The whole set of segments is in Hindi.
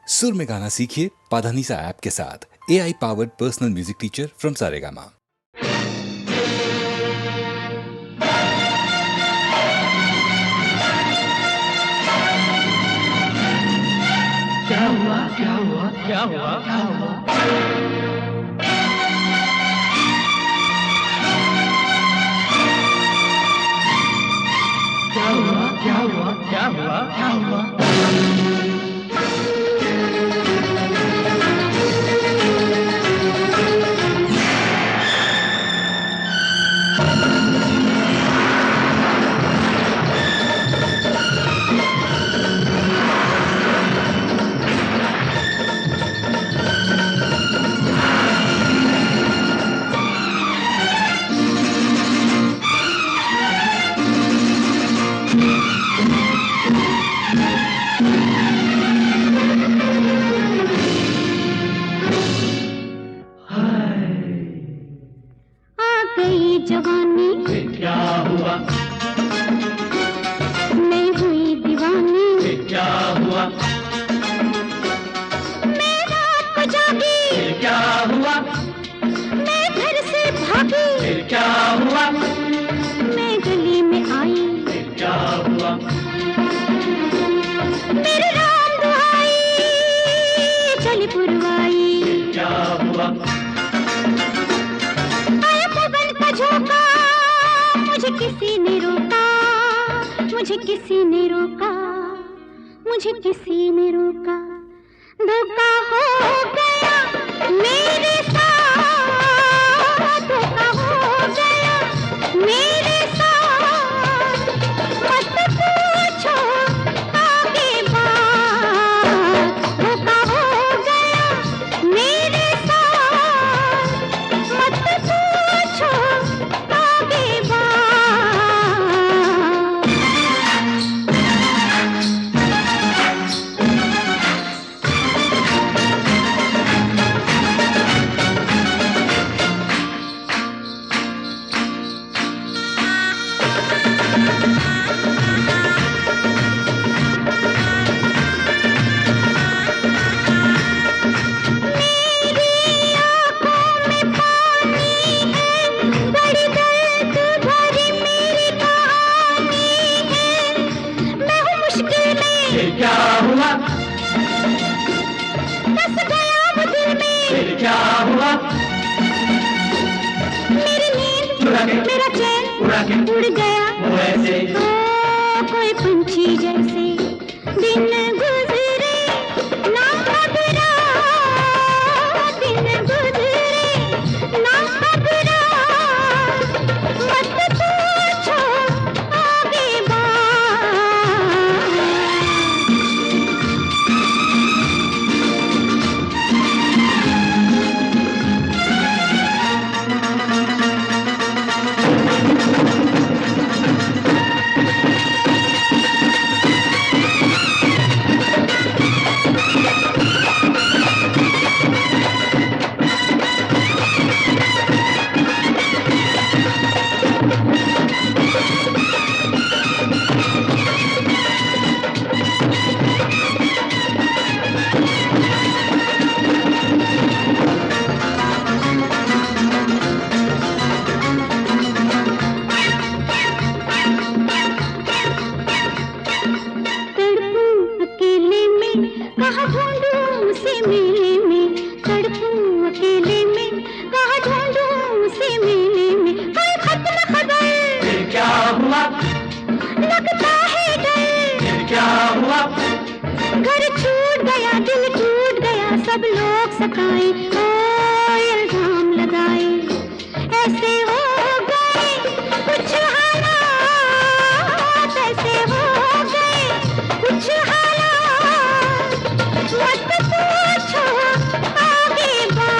सुर में गाना सीखिए पाधानीसा ऐप के साथ। AI powered personal music teacher from Saregama. क्या हुआ क्या हुआ क्या हुआ क्या हुआ क्या हुआ क्या हुआ क्या हुआ क्या हुआ जवानी क्या हुआ मैं हुई दीवानी क्या हुआ मैं रात को जागी क्या हुआ मैं घर से भागी क्या हुआ मैं गली में आई क्या हुआ मेरे राम दुआई चली पुरवाई क्या हुआ झोंका मुझे किसी ने रोका मुझे किसी ने रोका मुझे किसी ने रोका धोखा हो गया मेरे साथ धोखा हो गया मेरे साथ मत पूछो आगे बात धोखा हो गया मेरे साथ मत पूछो क्या हुआ बस गया वो दिल में क्या हुआ मेरी नींद चुरा के मेरा चैन उड़ा के उड़ गया वैसे कोई पंछी जैसे दिन गुजरे ना खबरा दिन गुजरे ना खबरा मत पूछो आगे बात कहाँ ढूंढूं उसे मेले में तड़पूं अकेले में कहाँ ढूंढूं उसे मेले में कोई खत्म खबर क्या हुआ लगता है डर क्या हुआ घर छूट गया दिल टूट गया सब लोग सताए इल्जाम लगाए ऐसे हो गए कुछ हालात ऐसे हो गए कुछ हालात मत पूछो आगे बात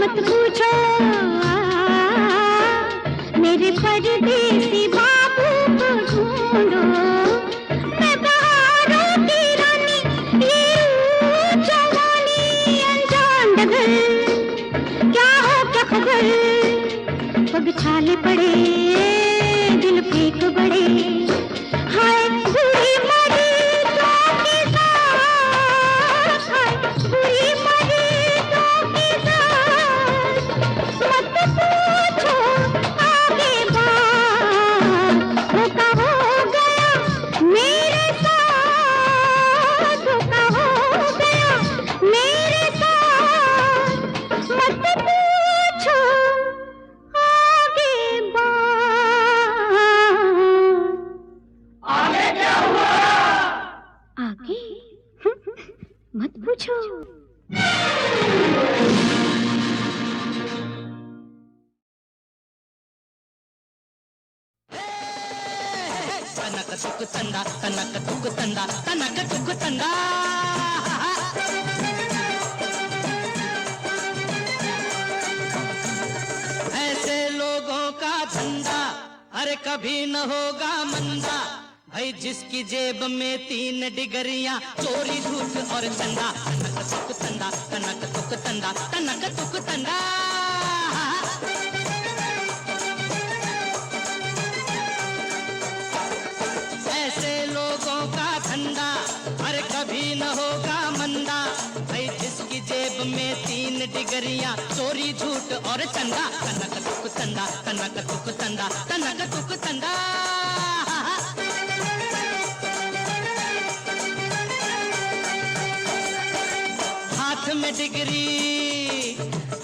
मत पूछो मेरे परदेसी बाबू को ढूंढो। मैं बहारों की रानी, ये जवानी अनजान डगर, क्या हो क्या खबर, पग छाले पड़े दिल फेंक बड़े, हाय बुरी मरी तो के साथ, हाय बुरी मरी तो के साथ, मत पूछो आगे बात, धोखा हो गया मेरे साथ, धोखा हो गया मेरे साथ, मत पूछो आगे बात। आगे क्या हुआ? आगे मत पूछो। तनक तुक तंदा, तनक तुक तंदा, तनक तुक तंदा। ऐसे लोगों का धंधा अरे कभी न होगा मंदा, भाई जिसकी जेब में 3 डिगरियां, चोरी झूठ और चंदा। तनक तुक तंदा, तनक तुक तंदा, तनक तुक तंदा। ऐसे लोगों का धंधा अरे कभी न होगा मंदा, भाई जिसकी जेब में 3 डिगरियां, चोरी झूठ और चंदा। तनक तुक तंदा, तनक तुक तंदा, तनक तुक तंदा। हाथ में डिग्री,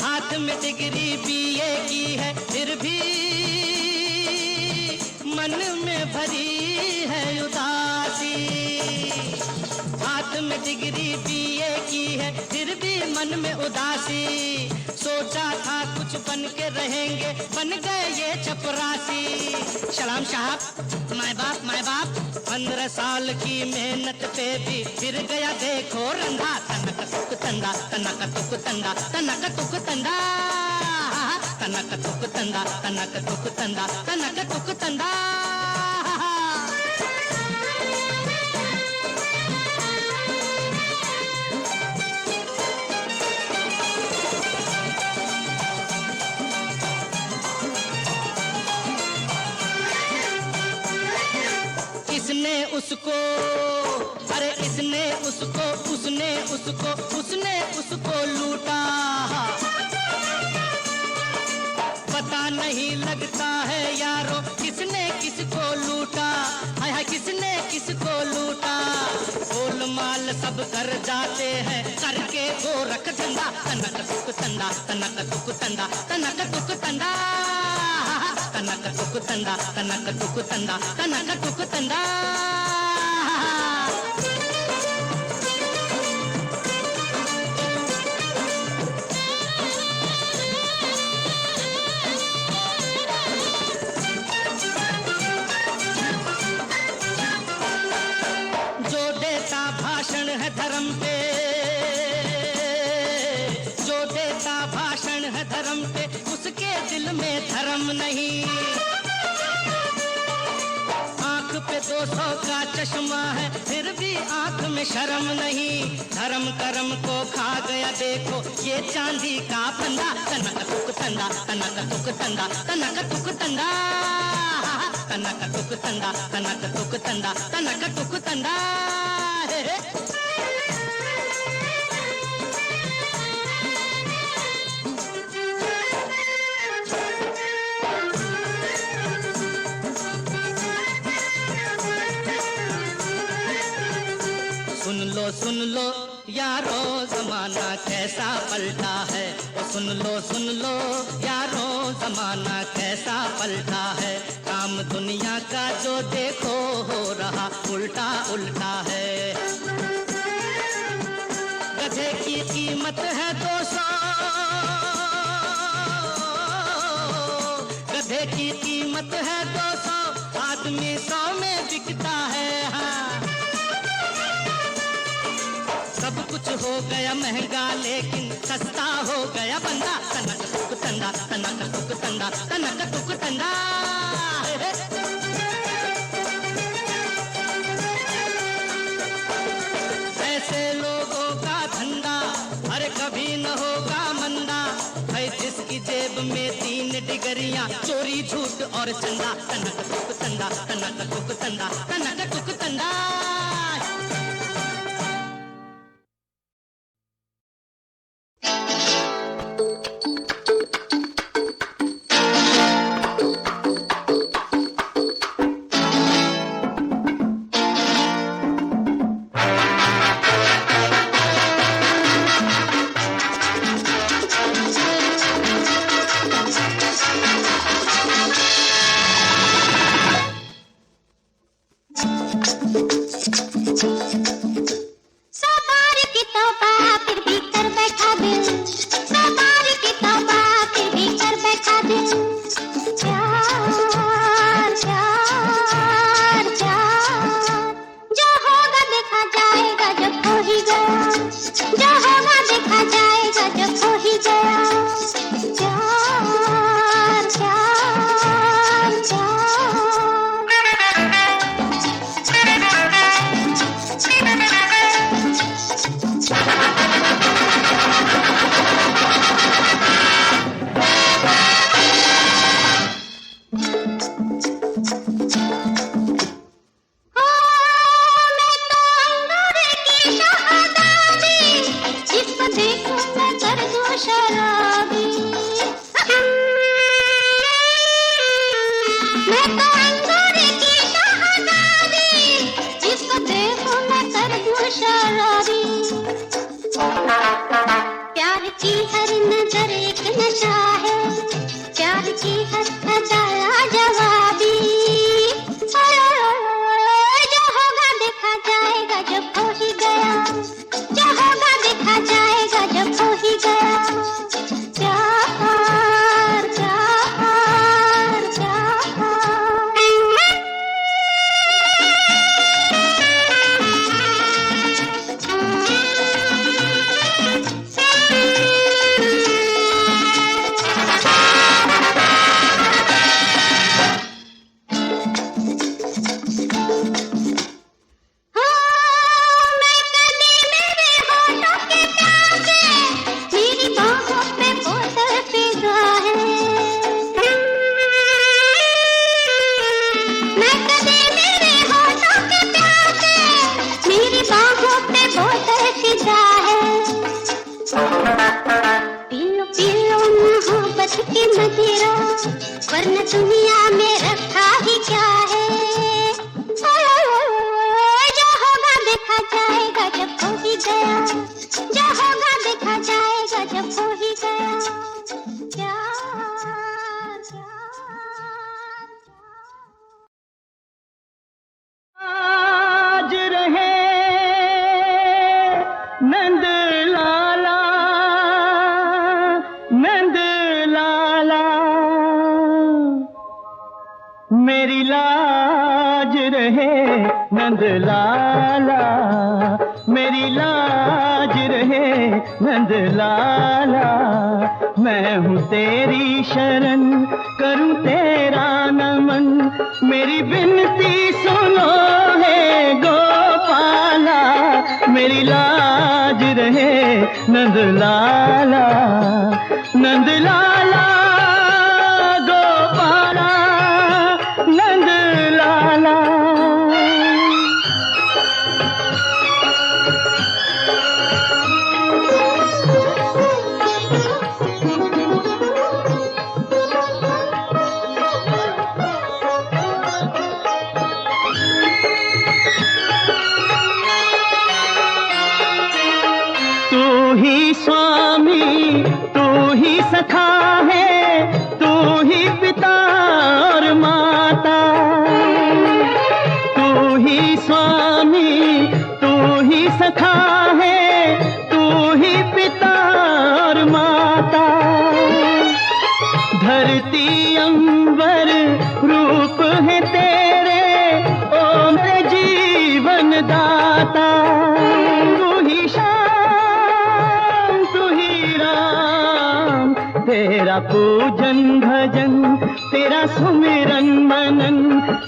हाथ में डिग्री बीए की है, फिर भी मन में भरी है उदासी। हाथ में डिग्री बीए की है, फिर भी मन में उदासी। सोचा था कुछ बन के रहेंगे, बन गए ये चपरासी। सलाम साहब, माय बाप 15 साल की मेहनत पे भी फिर गया देखो रंधा। तनक तुक तंदा, तनक तुक तंदा, तनक तुक तंदा, तनक तुक तंदा, तनक तुक तंदा, तनक तुक तंदा। इसने उसको, अरे इसने उसको, उसने उसको, उसने उसको लूटा। पता नहीं लगता है यारो किसने किसको लूटा। हाय हाय किसने किसको लूटा। गोलमाल सब कर जाते हैं करके गोरख धंधा। तनक तुक तंदा, तनक तुक तंदा, तनक तुक तंदा, तनक तुक तंदा, तनक तुक तंदा, तनक तुक तंदा। जो देता भाषण है धर्म पे, जो देता भाषण है धर्म पे, उसके दिल में धर्म नहीं। आंख पे 200 का चश्मा है, फिर भी आंख में शर्म नहीं। धर्म कर्म को खा गया देखो ये चांदी का फंदा। तनक तुक तंदा, तनक तुक तंदा, तनक तुक तंदा, तनक तुक तंदा, तनक तुक तंदा, तनक तुक तंदा। हे हे। सुन लो यारो जमाना कैसा पलटा है। सुन लो यारो जमाना कैसा पलटा है। काम दुनिया का जो देखो हो रहा उल्टा उल्टा है। गधे की कीमत है 200, गधे की कीमत है 200, आदमी 100 में बिकता है। हाँ सब कुछ हो गया महंगा लेकिन सस्ता हो गया बंदा। तनक तुक तंदा, तनक तुक तंदा, तनक तुक तंदा। ऐसे लोगों का धंधा अरे कभी न होगा मंदा, है जिसकी जेब में 3 डिगरियां चोरी झूठ और चंदा। तनक तुक तंदा, तनक तुक तंदा, तनक तुक तंदा। तेरा पूजन भजन, तेरा सुमिरन मनन,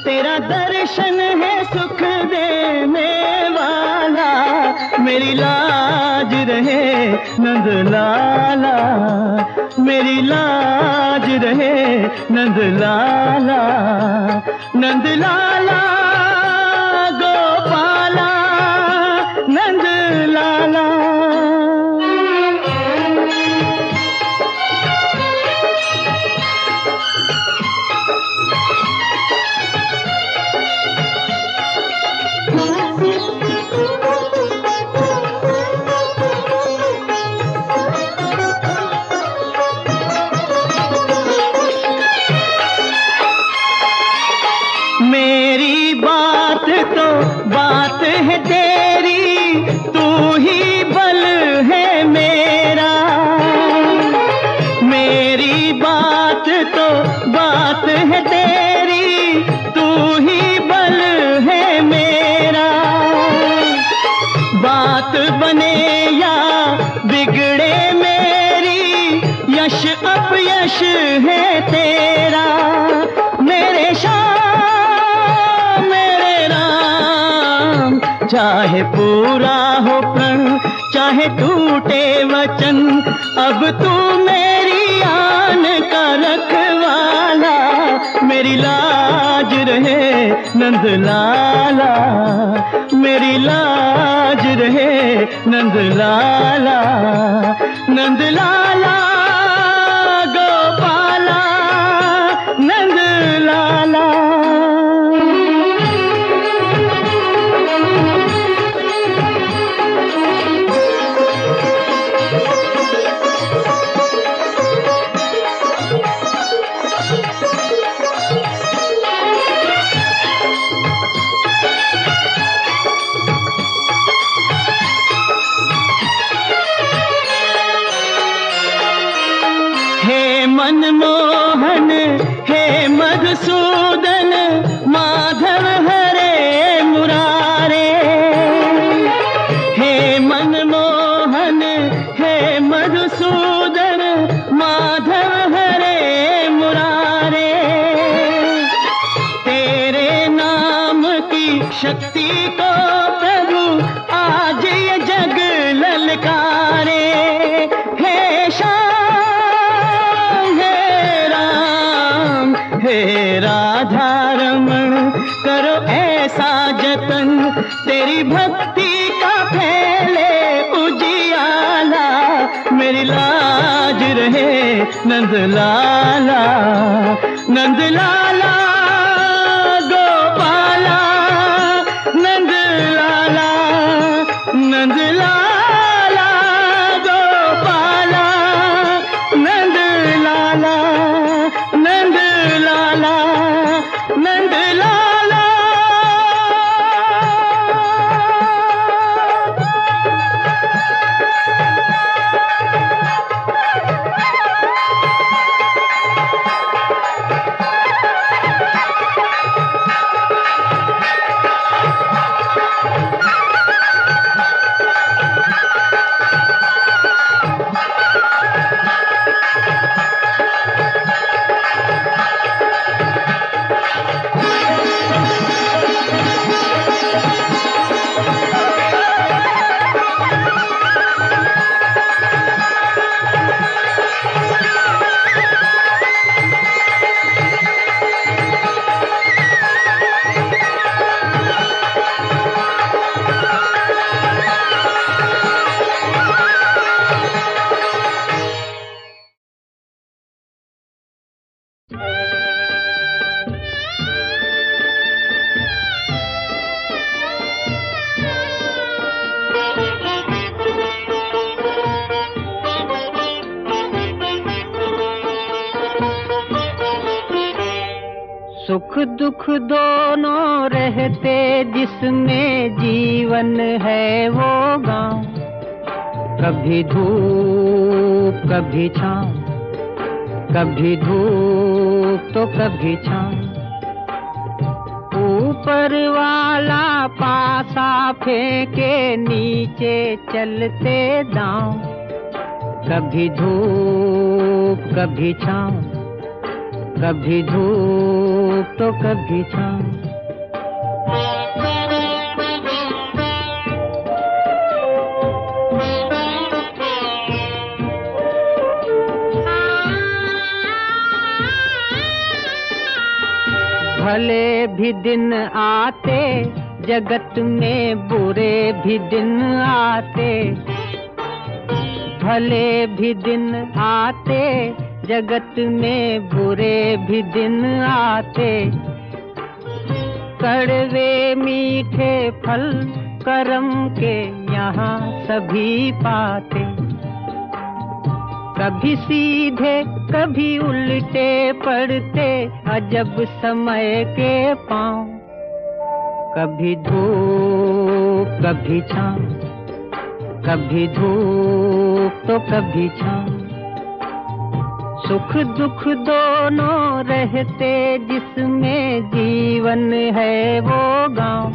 तेरा दर्शन है सुख देने वाला। मेरी लाज रहे नंद लाला, मेरी लाज रहे नंद लाला, नंद लाला गोपाला, नंद लाला। मेरी बात तो बात है तेरी, तू ही बल है मेरा। मेरी बात तो बात है तेरी, तू ही बल है मेरा। बात बने या बिगड़े मेरी, यश अपयश है तेरा। मेरे श्याम मेरे राम, चाहे पूरा हो प्रण चाहे टूटे वचन, अब तू मेरी आन का रखवाला। मेरी लाज रहे नंद लाला, मेरी लाज रहे नंद लाला, नंद लाला गोपाला, नंद लाला। मनमोहन हे मधुसूदन, माधव हरे मुरारे। हे मनमोहन हे मधुसूदन, माधव हरे मुरारे। तेरे नाम की शक्ति को प्रभु आज ये जग ललकारे। हे हे राधा रमण, करो ऐसा जतन, तेरी भक्ति का फैले उजियाला। मेरी लाज रहे नंद लाला, नंद लाला गोपाला, नंद लाला, नंद लाला गोपाला, नंद लाला, नंद लाला, नंद लाला। सुख दुख दोनों रहते जिसमें जीवन है वो गाँव। कभी धूप कभी छाँव, कभी धूप तो कभी छाँव। ऊपर वाला पासा फेंके नीचे चलते दांव। कभी धूप कभी छाँव, कभी धूप तो कभी छाँव। भले भी दिन आते जगत में, बुरे भी दिन आते। भले भी दिन आते जगत में, बुरे भी दिन आते। कड़वे मीठे फल करम के यहाँ सभी पाते। कभी सीधे कभी उल्टे पड़ते अजब समय के पाँव। कभी धूप कभी छाँव, कभी धूप तो कभी छाँव। सुख दुख दोनों रहते जिसमें जीवन है वो गाँव।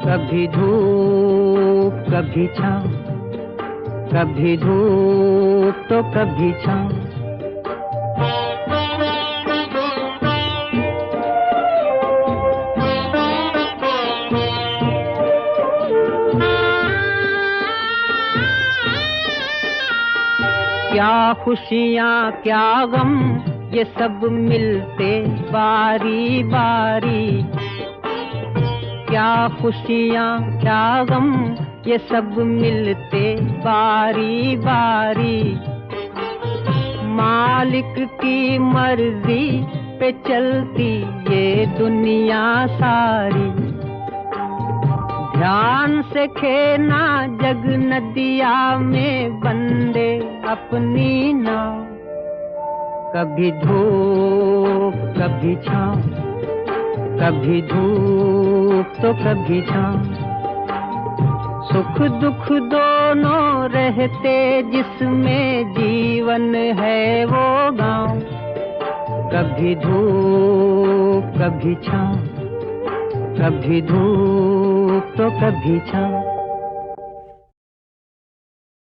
कभी धूप कभी छाँव, कभी धूप तो कभी छाँव। क्या खुशियाँ क्या गम ये सब मिलते बारी बारी। क्या खुशियाँ क्या गम ये सब मिलते बारी बारी। मालिक की मर्जी पे चलती ये दुनिया सारी। ध्यान से खेना जग नदिया में बंदे अपनी नाव। कभी धूप कभी छाँव, कभी धूप तो कभी छाँव। सुख दुख दोनों रहते जिसमें जीवन है वो गाँव। कभी धूप कभी छाँव, कभी धूप तो कभी छाँव।